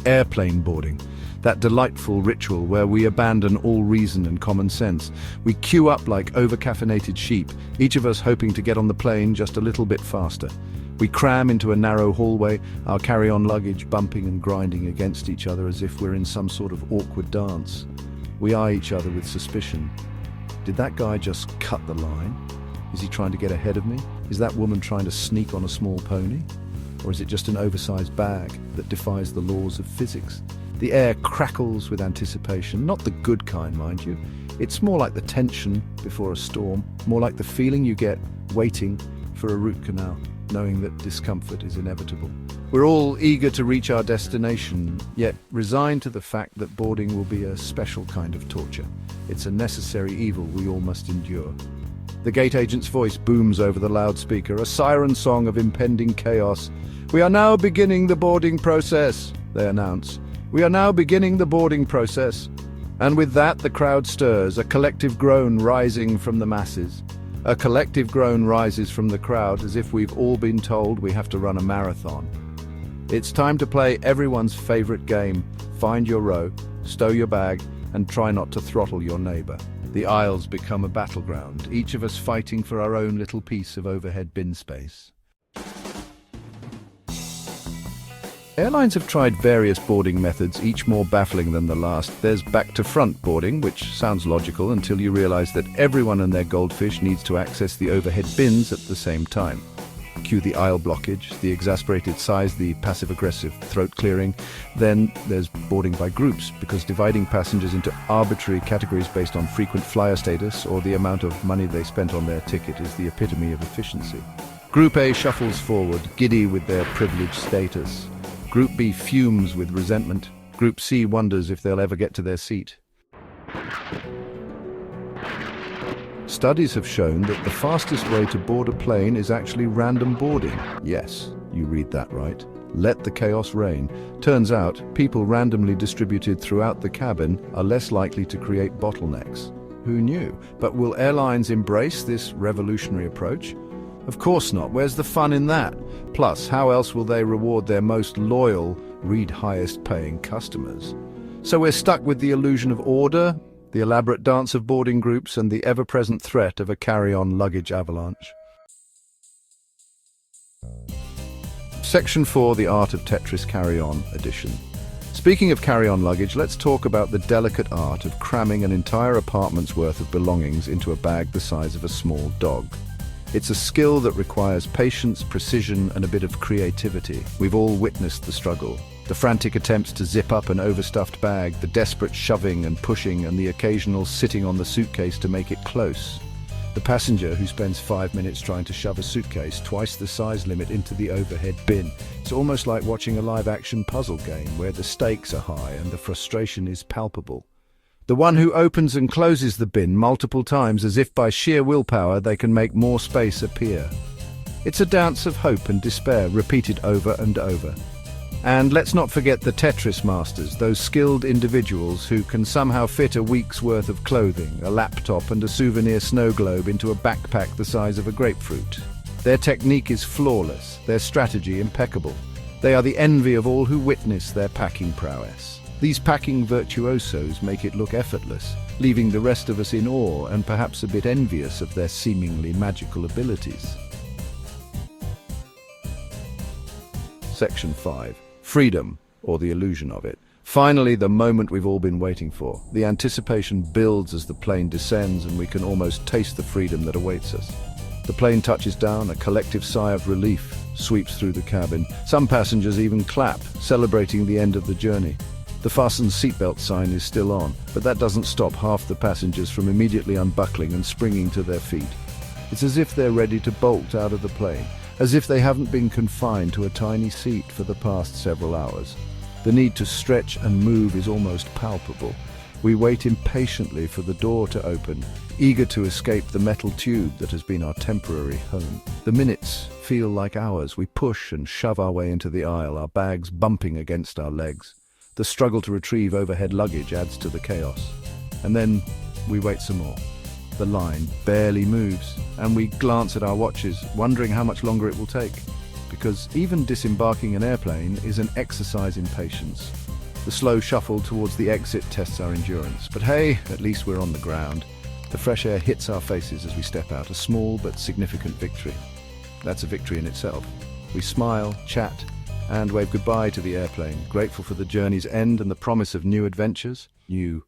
Airplane boarding, that delightful ritual where we abandon all reason and common sense. We queue up like over-caffeinated sheep, each of us hoping to get on the plane just a little bit faster. We cram into a narrow hallway, our carry-on luggage bumping and grinding against each other as if we're in some sort of awkward dance. We eye each other with suspicion. Did that guy just cut the line? Is he trying to get ahead of me? Is that woman trying to sneak on a small pony? Or is it just an oversized bag that defies the laws of physics? The air crackles with anticipation, not the good kind, mind you. It's more like the tension before a storm, more like the feeling you get waiting for a root canal, knowing that discomfort is inevitable. We're all eager to reach our destination, yet resigned to the fact that boarding will be a special kind of torture. It's a necessary evil we all must endure. The gate agent's voice booms over the loudspeaker, a siren song of impending chaos. "We are now beginning the boarding process," they announce. "We are now beginning the boarding process." And with that, the crowd stirs, a collective groan rising from the masses. A collective groan rises from the crowd as if we've all been told we have to run a marathon. It's time to play everyone's favorite game. Find your row, stow your bag, and try not to throttle your neighbor. The aisles become a battleground, each of us fighting for our own little piece of overhead bin space. Airlines have tried various boarding methods, each more baffling than the last. There's back-to-front boarding, which sounds logical until you realize that everyone and their goldfish needs to access the overhead bins at the same time. Cue the aisle blockage, the exasperated sighs, the passive-aggressive throat clearing. Then there's boarding by groups, because dividing passengers into arbitrary categories based on frequent flyer status or the amount of money they spent on their ticket is the epitome of efficiency. Group A shuffles forward, giddy with their privileged status. Group B fumes with resentment. Group C wonders if they'll ever get to their seat. Studies have shown that the fastest way to board a plane is actually random boarding. Yes, you read that right. Let the chaos reign. Turns out, people randomly distributed throughout the cabin are less likely to create bottlenecks. Who knew? But will airlines embrace this revolutionary approach? Of course not. Where's the fun in that? Plus, how else will they reward their most loyal, read highest-paying customers? So we're stuck with the illusion of order, the elaborate dance of boarding groups, and the ever-present threat of a carry-on luggage avalanche. Section 4, The Art of Tetris Carry-On Edition. Speaking of carry-on luggage, let's talk about the delicate art of cramming an entire apartment's worth of belongings into a bag the size of a small dog. It's a skill that requires patience, precision, and a bit of creativity. We've all witnessed the struggle. The frantic attempts to zip up an overstuffed bag, the desperate shoving and pushing, and the occasional sitting on the suitcase to make it close. The passenger who spends 5 minutes trying to shove a suitcase twice the size limit into the overhead bin. It's almost like watching a live-action puzzle game where the stakes are high and the frustration is palpable. The one who opens and closes the bin multiple times as if by sheer willpower they can make more space appear. It's a dance of hope and despair repeated over and over. And let's not forget the Tetris masters, those skilled individuals who can somehow fit a week's worth of clothing, a laptop and a souvenir snow globe into a backpack the size of a grapefruit. Their technique is flawless, their strategy impeccable. They are the envy of all who witness their packing prowess. These packing virtuosos make it look effortless, leaving the rest of us in awe and perhaps a bit envious of their seemingly magical abilities. Section 5. Freedom, or the illusion of it. Finally, the moment we've all been waiting for. The anticipation builds as the plane descends and we can almost taste the freedom that awaits us. The plane touches down, a collective sigh of relief sweeps through the cabin. Some passengers even clap, celebrating the end of the journey. The fasten seatbelt sign is still on, but that doesn't stop half the passengers from immediately unbuckling and springing to their feet. It's as if they're ready to bolt out of the plane, as if they haven't been confined to a tiny seat for the past several hours. The need to stretch and move is almost palpable. We wait impatiently for the door to open, eager to escape the metal tube that has been our temporary home. The minutes feel like hours. We push and shove our way into the aisle, our bags bumping against our legs. The struggle to retrieve overhead luggage adds to the chaos. And then we wait some more. The line barely moves, and we glance at our watches, wondering how much longer it will take. Because even disembarking an airplane is an exercise in patience. The slow shuffle towards the exit tests our endurance. But hey, at least we're on the ground. The fresh air hits our faces as we step out, a small but significant victory. That's a victory in itself. We smile, chat, and wave goodbye to the airplane, grateful for the journey's end and the promise of new adventures, new